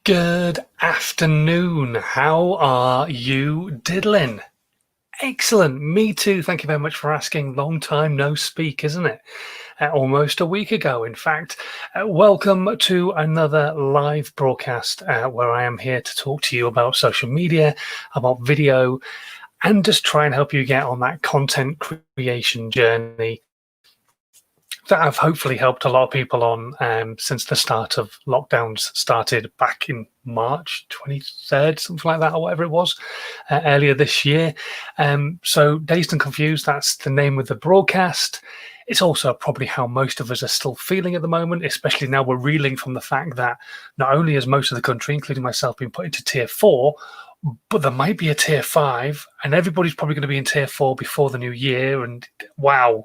Good afternoon. How are you diddling? Excellent. Me too. Thank you very much for asking. Long time no speak, isn't it? Almost a week ago, in fact. Welcome to another live broadcast where I am here to talk to you about social media, about video, and just try and help you get on that content creation journey that I've hopefully helped a lot of people on since the start of lockdowns started back in March 23rd, something like that, or whatever it was, earlier this year. So Dazed and Confused, that's the name of the broadcast. It's also probably how most of us are still feeling at the moment, especially now we're reeling from the fact that not only has most of the country, including myself, been put into tier 4, but there might be a tier 5, and everybody's probably going to be in tier 4 before the new year. And wow,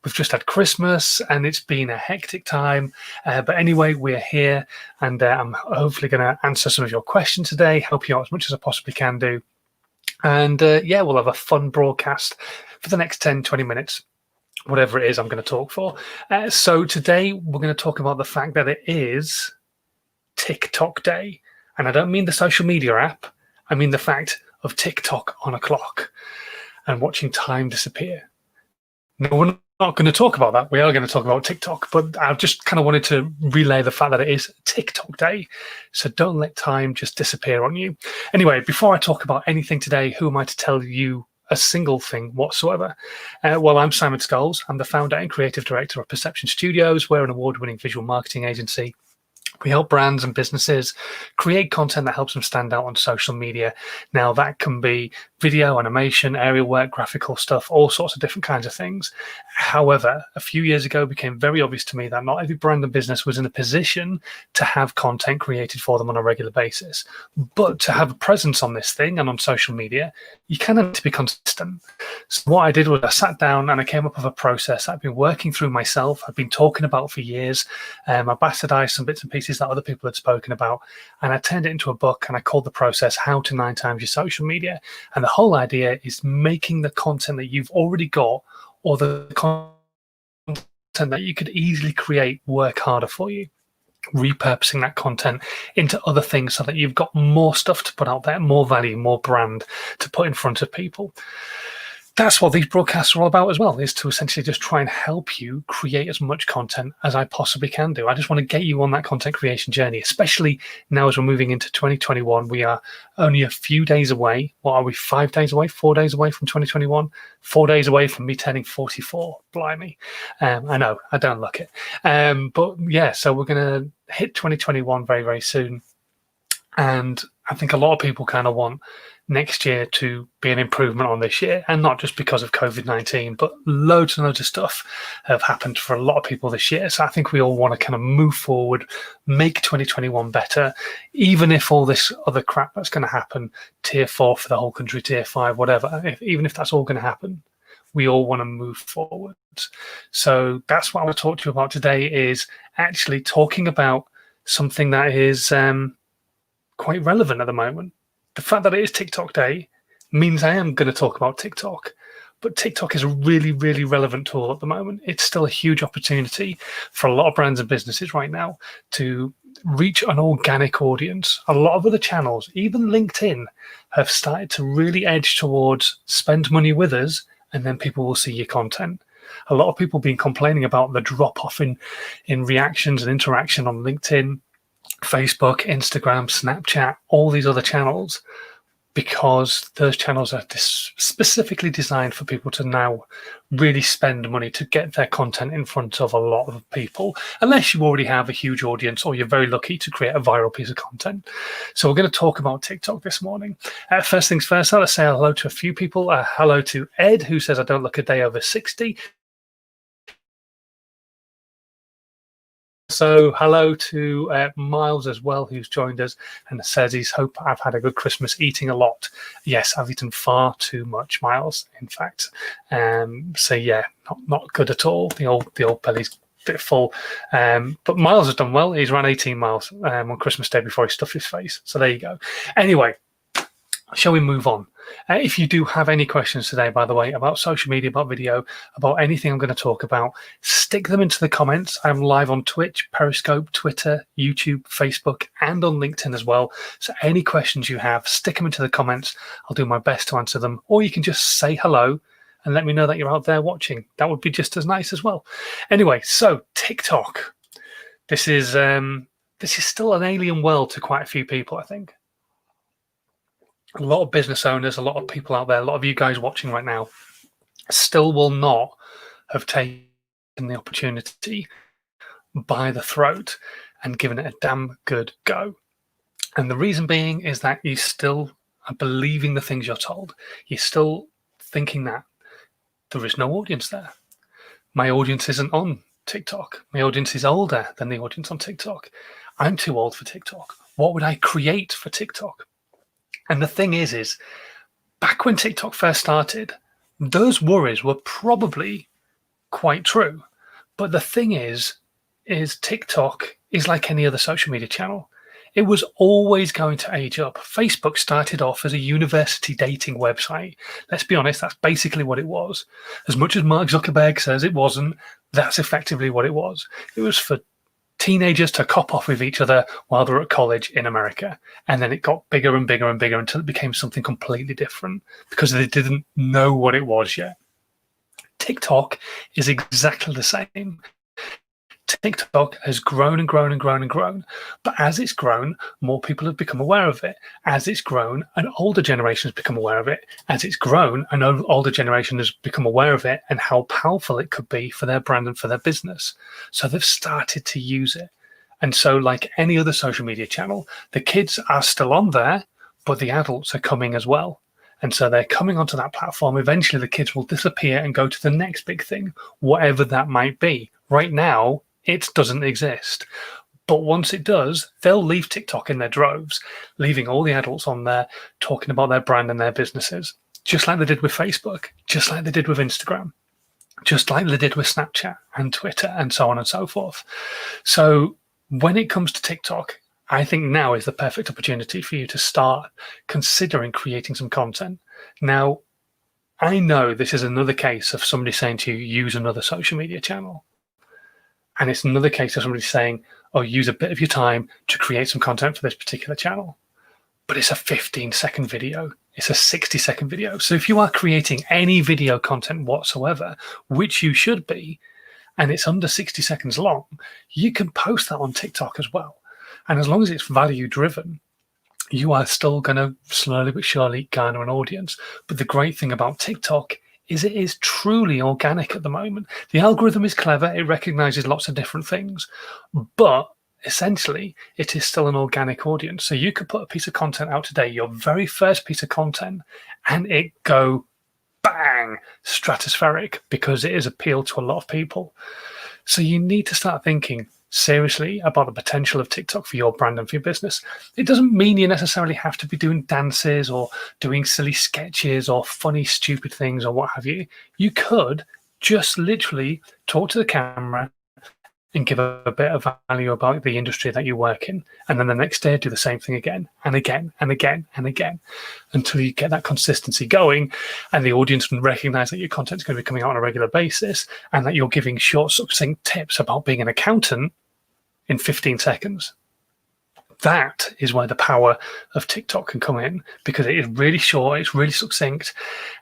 we've just had Christmas and it's been a hectic time. But anyway, we're here and I'm hopefully going to answer some of your questions today, help you out as much as I possibly can do. And yeah, we'll have a fun broadcast for the next 10, 20 minutes, whatever it is I'm going to talk for. So today we're going to talk about the fact that it is TikTok Day. And I don't mean the social media app. I mean the fact of TikTok on a clock and watching time disappear. No, we're not going to talk about that. We are going to talk about TikTok, but I just kind of wanted to relay the fact that it is TikTok Day. So don't let time just disappear on you. Anyway, before I talk about anything today, who am I to tell you a single thing whatsoever? Well, I'm Simon Scholes. I'm the founder and creative director of Perception Studios. We're an award-winning visual marketing agency. We help brands and businesses create content that helps them stand out on social media. Now, that can be video, animation, aerial work, graphical stuff, all sorts of different kinds of things. However, a few years ago, it became very obvious to me that not every brand and business was in a position to have content created for them on a regular basis. But to have a presence on this thing and on social media, you kind of need to be consistent. So what I did was I sat down and I came up with a process I've been working through myself. I've been talking about for years. I bastardized some bits and pieces that other people had spoken about, and I turned it into a book, and I called the process How to 9 Times Your Social Media. And the whole idea is making the content that you've already got, or the content that you could easily create, work harder for you. Repurposing that content into other things so that you've got more stuff to put out there, more value, more brand to put in front of people. That's what these broadcasts are all about as well, is to essentially just try and help you create as much content as I possibly can do. I just want to get you on that content creation journey, especially now as we're moving into 2021. We are only a few days away. What are we, 5 days away, 4 days away from 2021? 4 days away from me turning 44. Blimey. I know, I don't look it. But yeah, so we're going to hit 2021 very, very soon. And I think a lot of people kind of want next year to be an improvement on this year, and not just because of COVID-19, but loads and loads of stuff have happened for a lot of people this year. So I think we all want to kind of move forward, make 2021 better, even if all this other crap that's going to happen, tier 4 for the whole country, tier 5, whatever, even if that's all going to happen, we all want to move forward. So that's what I want to talk to you about today, is actually talking about something that is quite relevant at the moment. The fact that it is TikTok Day means I am going to talk about TikTok, but TikTok is a really, really relevant tool at the moment. It's still a huge opportunity for a lot of brands and businesses right now to reach an organic audience. A lot of other channels, even LinkedIn, have started to really edge towards spend money with us and then people will see your content. A lot of people have been complaining about the drop off in reactions and interaction on LinkedIn, Facebook, Instagram, Snapchat, all these other channels, because those channels are specifically designed for people to now really spend money to get their content in front of a lot of people, unless you already have a huge audience or you're very lucky to create a viral piece of content. So we're going to talk about TikTok this morning. First things first, I'll say hello to a few people. Hello to Ed, who says, I don't look a day over 60. So hello to Miles as well, who's joined us and says he's hope I've had a good Christmas eating a lot. Yes, I've eaten far too much, Miles, in fact. So yeah, not good at all. The old belly's a bit full. But Miles has done well. He's ran 18 miles on Christmas Day before he stuffed his face. So there you go. Anyway, shall we move on? If you do have any questions today, by the way, about social media, about video, about anything I'm going to talk about, stick them into the comments. I'm live on Twitch, Periscope, Twitter, YouTube, Facebook, and on LinkedIn as well. So any questions you have, stick them into the comments. I'll do my best to answer them. Or you can just say hello and let me know that you're out there watching. That would be just as nice as well. Anyway, so TikTok. This is still an alien world to quite a few people, I think. A lot of business owners, a lot of people out there, a lot of you guys watching right now still will not have taken the opportunity by the throat and given it a damn good go. And the reason being is that you still are believing the things you're told. You're still thinking that there is no audience there. My audience isn't on TikTok. My audience is older than the audience on TikTok. I'm too old for TikTok. What would I create for TikTok? And the thing is back when TikTok first started, those worries were probably quite true. But the thing is TikTok is like any other social media channel. It was always going to age up. Facebook started off as a university dating website. Let's be honest, that's basically what it was. As much as Mark Zuckerberg says it wasn't, that's effectively what it was. It was for teenagers to cop off with each other while they're at college in America. And then it got bigger and bigger and bigger until it became something completely different because they didn't know what it was yet. TikTok is exactly the same. TikTok has grown and grown and grown and grown. But as it's grown, more people have become aware of it. As it's grown, an older generation has become aware of it. As it's grown, an older generation has become aware of it and how powerful it could be for their brand and for their business. So they've started to use it. And so like any other social media channel, the kids are still on there, but the adults are coming as well. And so they're coming onto that platform. Eventually the kids will disappear and go to the next big thing, whatever that might be. Right now, it doesn't exist. But once it does, they'll leave TikTok in their droves, leaving all the adults on there talking about their brand and their businesses, just like they did with Facebook, just like they did with Instagram, just like they did with Snapchat and Twitter and so on and so forth. So when it comes to TikTok, I think now is the perfect opportunity for you to start considering creating some content. Now, I know this is another case of somebody saying to you, use another social media channel. And it's another case of somebody saying, oh, use a bit of your time to create some content for this particular channel. But it's a 15-second video. It's a 60-second video. So if you are creating any video content whatsoever, which you should be, and it's under 60 seconds long, you can post that on TikTok as well. And as long as it's value driven, you are still going to slowly but surely garner an audience. But the great thing about TikTok is it is truly organic at the moment. The algorithm is clever. It recognizes lots of different things, but essentially it is still an organic audience. So you could put a piece of content out today, your very first piece of content, and it go bang, stratospheric, because it is appealed to a lot of people. So you need to start thinking seriously about the potential of TikTok for your brand and for your business. It doesn't mean you necessarily have to be doing dances or doing silly sketches or funny, stupid things or what have you. You could just literally talk to the camera and give a bit of value about the industry that you work in. And then the next day, do the same thing again and again and again and again until you get that consistency going and the audience can recognize that your content is going to be coming out on a regular basis and that you're giving short, succinct tips about being an accountant in 15 seconds. That is where the power of TikTok can come in, because it is really short, it's really succinct,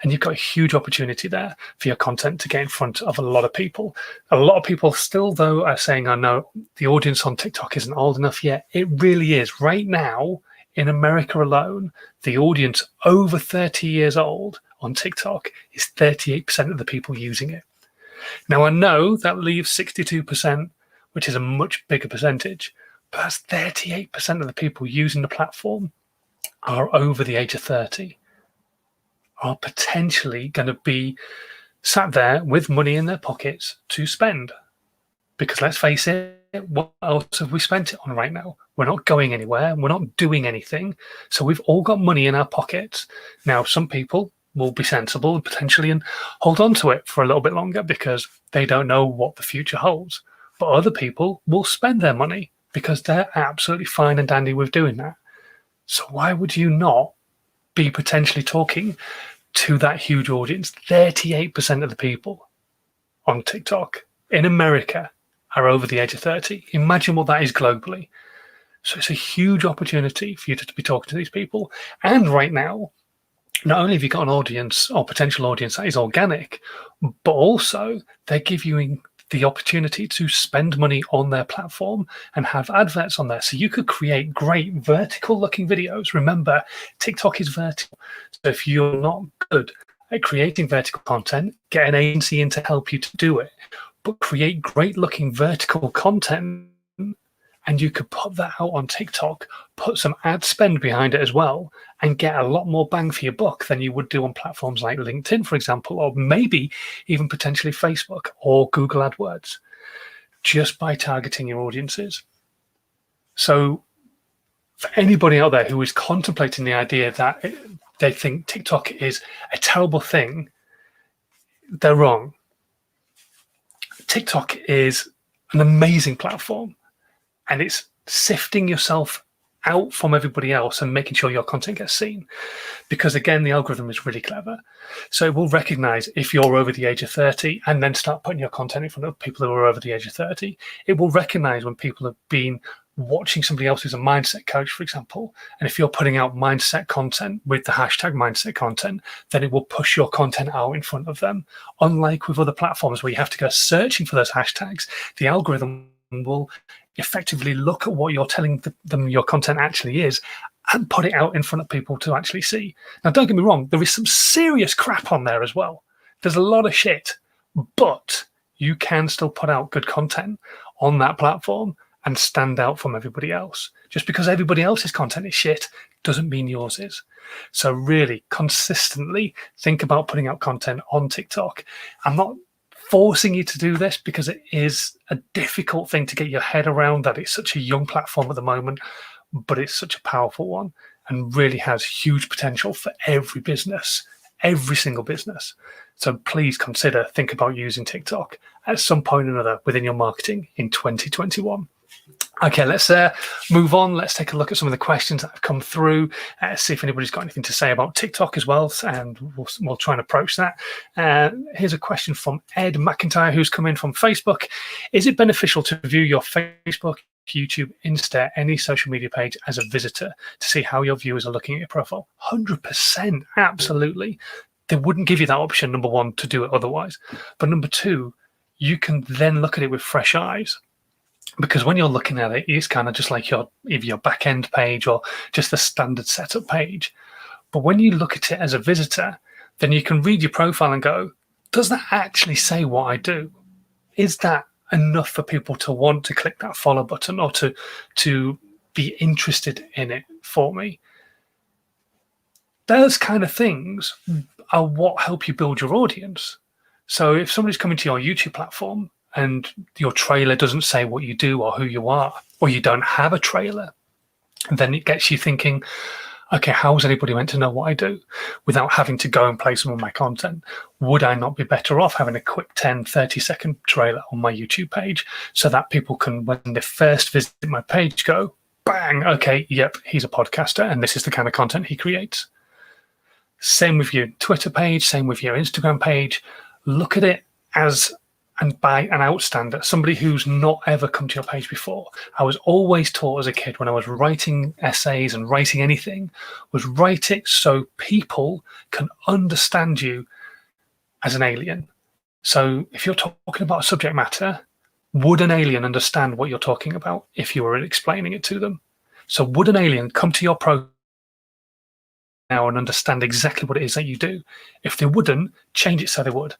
and you've got a huge opportunity there for your content to get in front of a lot of people. A lot of people still, though, are saying, oh, no, the audience on TikTok isn't old enough yet. It really is. Right now, in America alone, the audience over 30 years old on TikTok is 38% of the people using it. Now, I know that leaves 62%, which is a much bigger percentage, but that's 38% of the people using the platform are over the age of 30, are potentially going to be sat there with money in their pockets to spend. Because let's face it, what else have we spent it on right now? We're not going anywhere. We're not doing anything. So we've all got money in our pockets. Now, some people will be sensible potentially and hold on to it for a little bit longer because they don't know what the future holds. But other people will spend their money because they're absolutely fine and dandy with doing that. So why would you not be potentially talking to that huge audience. 38% of the people on TikTok in America are over the age of 30. Imagine what that is globally. So it's a huge opportunity for you to be talking to these people. And right now, not only have you got an audience or potential audience that is organic, but also they're giving you the opportunity to spend money on their platform and have adverts on there. So you could create great vertical looking videos. Remember, TikTok is vertical. So if you're not good at creating vertical content, get an agency in to help you to do it, but create great looking vertical content, and you could put that out on TikTok, put some ad spend behind it as well, and get a lot more bang for your buck than you would do on platforms like LinkedIn, for example, or maybe even potentially Facebook or Google AdWords, just by targeting your audiences. So for anybody out there who is contemplating the idea that they think TikTok is a terrible thing, they're wrong. TikTok is an amazing platform, and it's sifting yourself out from everybody else and making sure your content gets seen. Because again, the algorithm is really clever. So it will recognize if you're over the age of 30 and then start putting your content in front of people who are over the age of 30. It will recognize when people have been watching somebody else who's a mindset coach, for example. And if you're putting out mindset content with the hashtag mindset content, then it will push your content out in front of them. Unlike with other platforms where you have to go searching for those hashtags, the algorithm will effectively look at what you're telling them your content actually is and put it out in front of people to actually see. Now, don't get me wrong, there is some serious crap on there as well. There's a lot of shit, but you can still put out good content on that platform and stand out from everybody else. Just because everybody else's content is shit doesn't mean yours is. So really consistently think about putting out content on TikTok. I'm not forcing you to do this because it is a difficult thing to get your head around, that it's such a young platform at the moment, but it's such a powerful one and really has huge potential for every business, every single business. So please think about using TikTok at some point or another within your marketing in 2021. Okay, let's move on. Let's take a look at some of the questions that have come through, see if anybody's got anything to say about TikTok as well, and we'll try and approach that. Here's a question from Ed McIntyre, who's come in from Facebook. Is it beneficial to view your Facebook, YouTube, Insta, any social media page as a visitor to see how your viewers are looking at your profile? 100%, absolutely. They wouldn't give you that option, number one, to do it otherwise. But number two, you can then look at it with fresh eyes. Because when you're looking at it, it's kind of just like either your back end page or just the standard setup page. But when you look at it as a visitor, then you can read your profile and go, does that actually say what I do? Is that enough for people to want to click that follow button or to be interested in it for me? Those kind of things are what help you build your audience. So if somebody's coming to your YouTube platform and your trailer doesn't say what you do or who you are, or you don't have a trailer, then it gets you thinking, okay, how is anybody meant to know what I do without having to go and play some of my content? Would I not be better off having a quick 10, 30-second trailer on my YouTube page so that people can, when they first visit my page, go, bang, okay, yep, he's a podcaster and this is the kind of content he creates. Same with your Twitter page, same with your Instagram page. Look at it as and by an outstander, somebody who's not ever come to your page before. I was always taught as a kid when I was writing essays and writing anything, was write it so people can understand you as an alien. So if you're talking about a subject matter, would an alien understand what you're talking about if you were explaining it to them? So would an alien come to your profile now and understand exactly what it is that you do? If they wouldn't, change it so they would.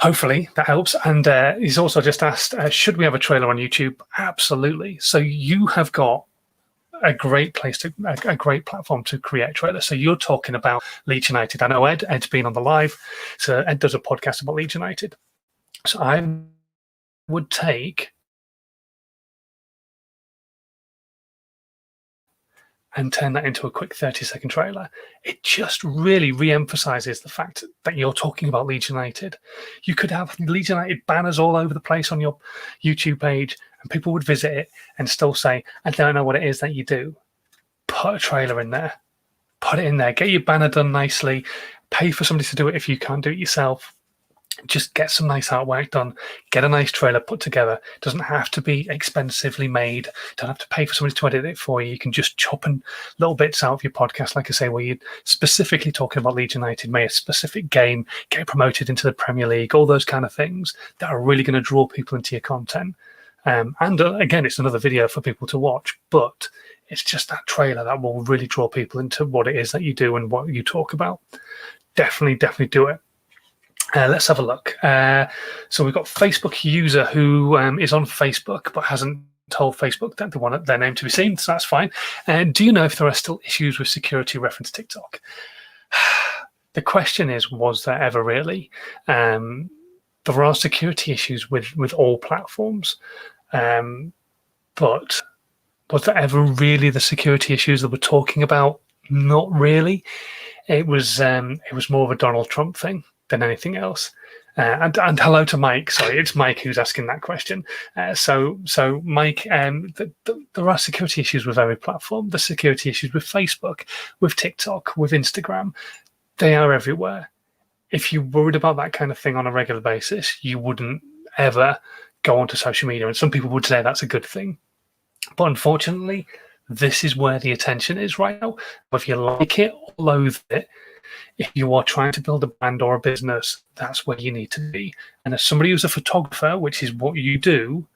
Hopefully that helps. And he's also just asked, should we have a trailer on YouTube? Absolutely. So you have got a great platform to create a trailer. So you're talking about Leeds United. I know Ed's been on the live. So Ed does a podcast about Leeds United. So I would take and turn that into a quick 30-second trailer. It just really re-emphasizes the fact that you're talking about Leeds United. You could have Leeds United banners all over the place on your YouTube page, and people would visit it and still say, I don't know what it is that you do. Put a trailer in there. put it in there. Get your banner done nicely. Pay for somebody to do it if you can't do it yourself. Just get some nice artwork done. Get a nice trailer put together. It doesn't have to be expensively made. You don't have to pay for somebody to edit it for you. You can just chop in little bits out of your podcast, like I say, where you're specifically talking about Leeds United, make a specific game, get promoted into the Premier League, all those kind of things that are really going to draw people into your content. And again, it's another video for people to watch, but it's just that trailer that will really draw people into what it is that you do and what you talk about. Definitely do it. Let's have a look. So we've got Facebook user who is on Facebook but hasn't told Facebook that they want their name to be seen, so that's fine. Do you know if there are still issues with security reference TikTok? The question is, was there ever really? There are security issues with all platforms, but was there ever really the security issues that we're talking about? Not really. It was more of a Donald Trump thing than anything else. And hello to Mike. Sorry, it's Mike who's asking that question. So Mike, there are security issues with every platform. The security issues with Facebook, with TikTok, with Instagram. They are everywhere. If you worried about that kind of thing on a regular basis, you wouldn't ever go onto social media. And some people would say that's a good thing. But unfortunately, this is where the attention is right now. If you like it or loathe it, if you are trying to build a brand or a business, that's where you need to be. And as somebody who's a photographer, which is what you do,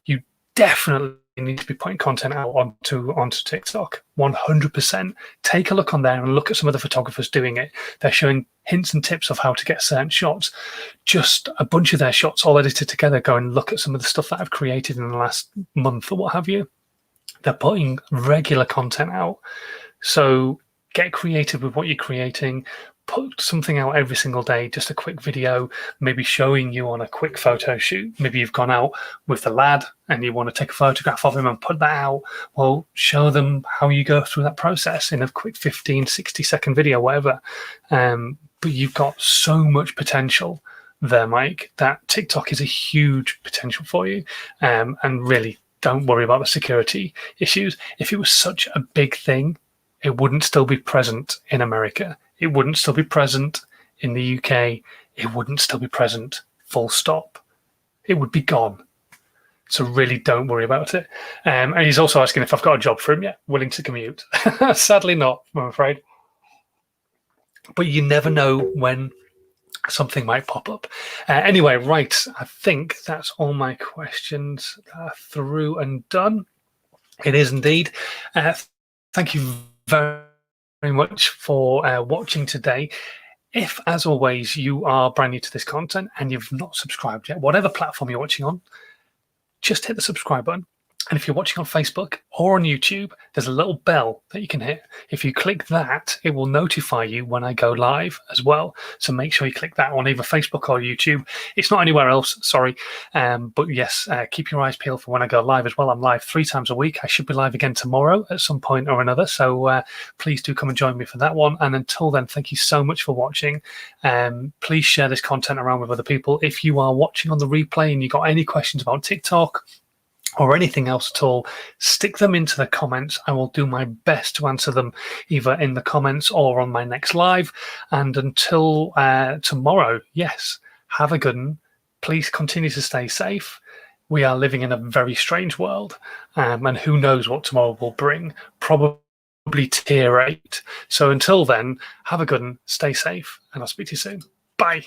you definitely need to be putting content out onto TikTok. 100%. Take a look on there and look at some of the photographers doing it. They're showing hints and tips of how to get certain shots. Just a bunch of their shots all edited together. Go and look at some of the stuff that I've created in the last month or what have you. They're putting regular content out. So get creative with what you're creating. Put something out every single day, just a quick video, maybe showing you on a quick photo shoot. Maybe you've gone out with the lad and you want to take a photograph of him and put that out. Well, show them how you go through that process in a quick 15, 60-second video, whatever. But you've got so much potential there, Mike, that TikTok is a huge potential for you. And really, don't worry about the security issues. If it was such a big thing, it wouldn't still be present in America. It wouldn't still be present in the UK. It wouldn't still be present, full stop. It would be gone. So really don't worry about it. And he's also asking if I've got a job for him yet, willing to commute. Sadly not, I'm afraid. But you never know when something might pop up. Anyway, right, I think that's all my questions through and done. It is indeed. Thank you very much for watching today. If, as always, you are brand new to this content and you've not subscribed yet, whatever platform you're watching on, just hit the subscribe button. And if you're watching on Facebook or on YouTube, there's a little bell that you can hit. If you click that, it will notify you when I go live as well. So make sure you click that on either Facebook or YouTube. It's not anywhere else, sorry. But yes, keep your eyes peeled for when I go live as well. I'm live 3 times a week. I should be live again tomorrow at some point or another. So please do come and join me for that one. And until then, thank you so much for watching. Please share this content around with other people. If you are watching on the replay and you've got any questions about TikTok, or anything else at all, stick them into the comments. I will do my best to answer them either in the comments or on my next live. And until tomorrow, yes, have a good one. Please continue to stay safe. We are living in a very strange world, and who knows what tomorrow will bring. Probably tier 8. So until then, have a good one, stay safe, and I'll speak to you soon. Bye.